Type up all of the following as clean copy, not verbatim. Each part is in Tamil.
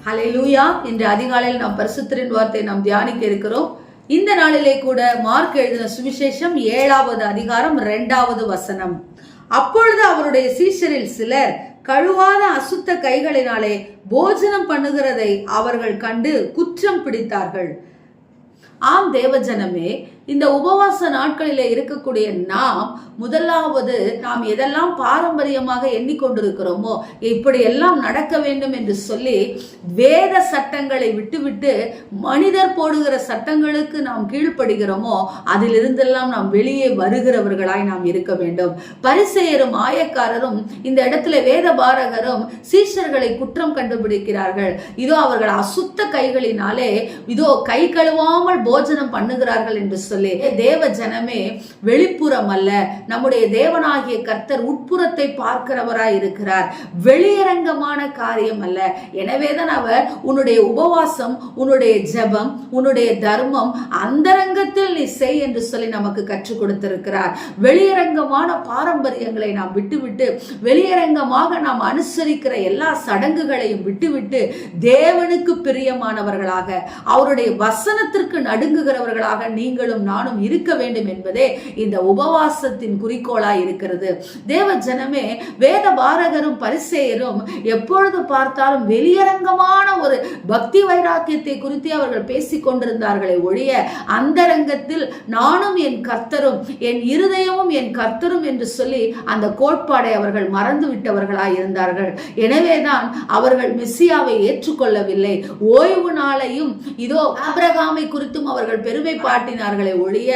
ஹல்லேலூயா. இன்று அதிகாலையில் நாம் பரிசுத்தரின் வார்த்தை நாம் தியானிக்க இருக்கிறோம். இந்த நாளிலே கூட மார்க் எழுதின சுவிசேஷம் 7வது அதிகாரம் 2வது வசனம். அப்பொழுது அவருடைய சீஷரில் சிலர் கழுவாத அசுத்த கைகளினாலே போஜனம் பண்ணுகிறதை அவர்கள் கண்டு குற்றம் பிடித்தார்கள். ஆம் தேவஜனமே, இந்த உபவாச நாட்களிலே இருக்கக்கூடிய நாம் முதலாவது நாம் எதெல்லாம் பாரம்பரியமாக எண்ணிக்கொண்டிருக்கிறோமோ இப்படி எல்லாம் நடக்க வேண்டும் என்று சொல்லி வேத சட்டங்களை விட்டுவிட்டு மனிதர் போடுகிற சட்டங்களுக்கு நாம் கீழ்ப்படுகிறோமோ அதிலிருந்தெல்லாம் நாம் வெளியே வருகிறவர்களாய் நாம் இருக்க வேண்டும். பரிசேயரும் ஆயக்காரரும் இந்த இடத்துல வேத பாரகரும் சீஷர்களை குற்றம் கண்டுபிடிக்கிறார்கள். இதோ அவர்கள் அசுத்த கைகளினாலே இதோ கை கழுவாமல் போஜனம் பண்ணுகிறார்கள் என்று சொல்லி தேவ ஜனமே, வெளிப்புறம் அல்ல, நம்முடைய தேவனாகிய கர்த்தர் உட்புறத்தை பார்க்கிறவராய் இருக்கிறார். வெளியரங்கமான காரியம் அல்ல. எனவேதான் அவர் உன்னுடைய உபவாசம், உன்னுடைய ஜெபம், உன்னுடைய தர்மம் அந்தரங்கத்தில் நீ செய் என்று சொல்லி நமக்கு கற்றுக் கொடுத்திருக்கிறார். வெளியரங்கமான பாரம்பரியங்களை நாம் விட்டுவிட்டு வெளியரங்கமாக நாம் அனுசரிக்கிற எல்லா சடங்குகளையும் விட்டுவிட்டு தேவனுக்கு பிரியமானவர்களாக அவருடைய வசனத்திற்கு நடுங்குகிறவர்களாக நீங்களும் நானும் இருக்க வேண்டும் என்பதே இந்த உபவாசத்தின் குறிக்கோளாய் இருக்கிறது. தேவ ஜனமே, வேத பாரகரும் பரிசேயரும் எப்பொழுது பார்த்தாலும் வெளியரங்கமான ஒரு பக்தி வைராக்கியத்தை குறித்து அவர்கள் பேசிக் கொண்டிருந்தார்களே ஒழிய அந்தரங்கத்தில் நானும் என் கர்த்தரும் என் இருதயமும் என் கர்த்தரும் என்று சொல்லி அந்த கோட்பாடை அவர்கள் மறந்து விட்டவர்களாய் இருந்தார்கள். எனவேதான் அவர்கள் மெசியாவை ஏற்றுக்கொள்ளவில்லை. ஓய்வு நாளையும் இதோ ஆபிரகாமை குறித்தும் அவர்கள் பெருமை பாட்டினார்களே ஒழிய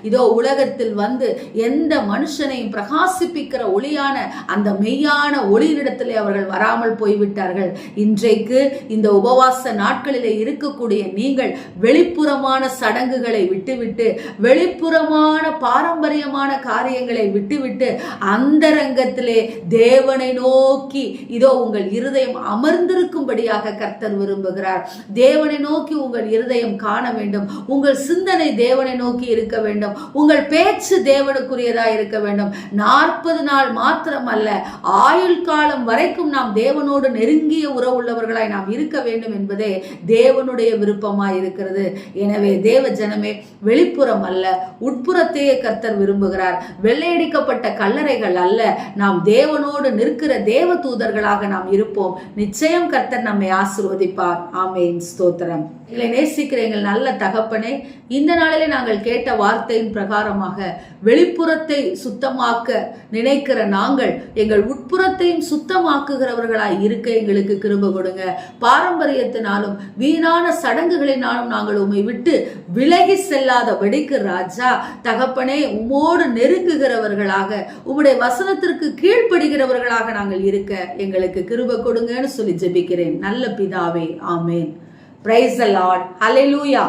இதோ உலகத்தில் வந்து எந்த மனுஷனையும் பிரகாசிப்பிக்கிற ஒளியான அந்த மெய்யான ஒளியிடத்திலே அவர்கள் வராமல் போய்விட்டார்கள். இன்றைக்கு இந்த உபவாச நாட்களிலே இருக்கக்கூடிய நீங்கள் வெளிப்புறமான சடங்குகளை விட்டுவிட்டு வெளிப்புறமான பாரம்பரியமான காரியங்களை விட்டுவிட்டு அந்தரங்கத்திலே தேவனை நோக்கி இதோ உங்கள் இருதயம் அமர்ந்திருக்கும்படியாக கர்த்தர் விரும்புகிறார். தேவனை நோக்கி உங்கள் இருதயம் காண வேண்டும். உங்கள் சிந்தனை தேவனை நோக்கி இருக்க வேண்டும். உங்கள் பேச்சு தேவனுக்குரியதா இருக்க வேண்டும். 40 நாள் மாத்திரம் அல்ல, ஆயுள் காலம் வரைக்கும் நாம் தேவனோடு நெருங்கிய உறவுள்ளவர்களாய் நாம் இருக்க வேண்டும் என்பதே தேவனுடைய விருப்பமாய் இருக்கிறது. எனவே தேவ ஜனமே, வெளிப்புறம் அல்ல உட்புறத்தையே கர்த்தர் விரும்புகிறார். வெள்ளையடிக்கப்பட்ட கல்லறைகள் அல்ல, நாம் தேவனோடு நிற்கிற தேவ தூதர்களாக நாம் இருப்போம். நிச்சயம் கர்த்தர் நம்மை ஆசீர்வதிப்பார். ஆமென். ஸ்தோத்திரம். எங்களை நேசிக்கிற எங்கள் நல்ல தகப்பனே, இந்த நாளிலே நாங்கள் கேட்ட வார்த்தையின் பிரகாரமாக வெளிப்புறத்தை சுத்தமாக்க நினைக்கிற நாங்கள் எங்கள் உட்புறத்தையும் சுத்தமாக்குகிறவர்களாய் இருக்க எங்களுக்கு கிருபை கொடுங்க. பாரம்பரியத்தினாலும் வீணான சடங்குகளினாலும் நாங்கள் உம்மை விட்டு விலகி செல்லாதபடிக்கு ராஜா தகப்பனே, உம்மோடு நெருங்குகிறவர்களாக உம்முடைய வசனத்திற்கு கீழ்ப்படுகிறவர்களாக நாங்கள் இருக்க எங்களுக்கு கிருபை கொடுங்கன்னு சொல்லி ஜெபிக்கிறேன் நல்ல பிதாவே. ஆமேன். Praise the Lord. Hallelujah.